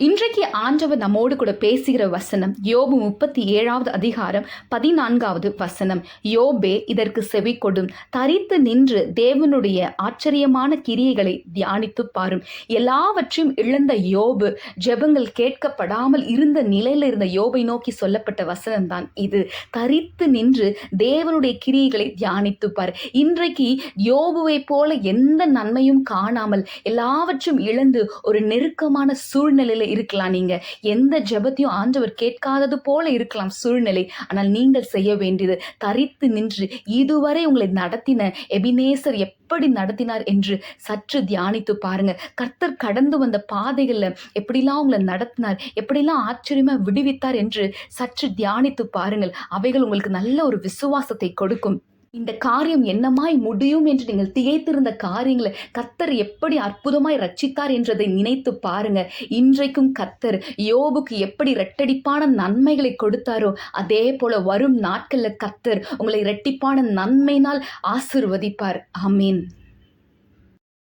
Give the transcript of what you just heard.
இன்றைக்கு ஆண்டவர் நம்மோடு கூட பேசுகிற வசனம் யோபு 37வது அதிகாரம் 14வது வசனம். யோபே, இதற்கு செவி கொடும், தரித்து நின்று தேவனுடைய ஆச்சரியமான கிரியைகளை தியானித்து பாரும். எல்லாவற்றையும் இழந்த யோபு, ஜெபங்கள் கேட்கப்படாமல் இருந்த நிலையில இருந்த யோபை நோக்கி சொல்லப்பட்ட வசனம் தான் இது. தரித்து நின்று தேவனுடைய கிரியைகளை தியானித்து பார். இன்றைக்கு யோபுவை போல எந்த நன்மையும் காணாமல் எல்லாவற்றையும் இழந்து ஒரு நெருக்கமான சூழ்நிலையில இருக்கலாம். நீங்க எந்த ஜெபத்தையும் ஆண்டவர் கேட்காதது போல இருக்கலாம் சூழ்நிலை. ஆனால் நீங்கள் செய்ய வேண்டியது தரித்து நின்று இதுவரை உங்களை நடத்தின எபினேசர் எப்படி நடத்தினார் என்று சற்று தியானித்து பாருங்க. கர்த்தர் கடந்து வந்த பாதைகள்ல எப்படிலாம் உங்களை நடத்தினார், எப்படிலாம் ஆச்சரியமா விடுவித்தார் என்று சற்று தியானித்து பாருங்கள். அவைகள் உங்களுக்கு நல்ல ஒரு விசுவாசத்தை கொடுக்கும். இந்த காரியம் என்னமாய் முடியும் என்று நீங்கள் திகைத்திருந்த காரியங்களை கர்த்தர் எப்படி அற்புதமாய் ரட்சித்தார் என்றதை நினைத்து பாருங்க. இன்றைக்கும் கர்த்தர் யோபுக்கு எப்படி இரட்டிப்பான நன்மைகளை கொடுத்தாரோ அதே போல வரும் நாட்கள்ல கர்த்தர் உங்களை இரட்டிப்பான நன்மையினால் ஆசீர்வதிப்பார். ஆமீன்.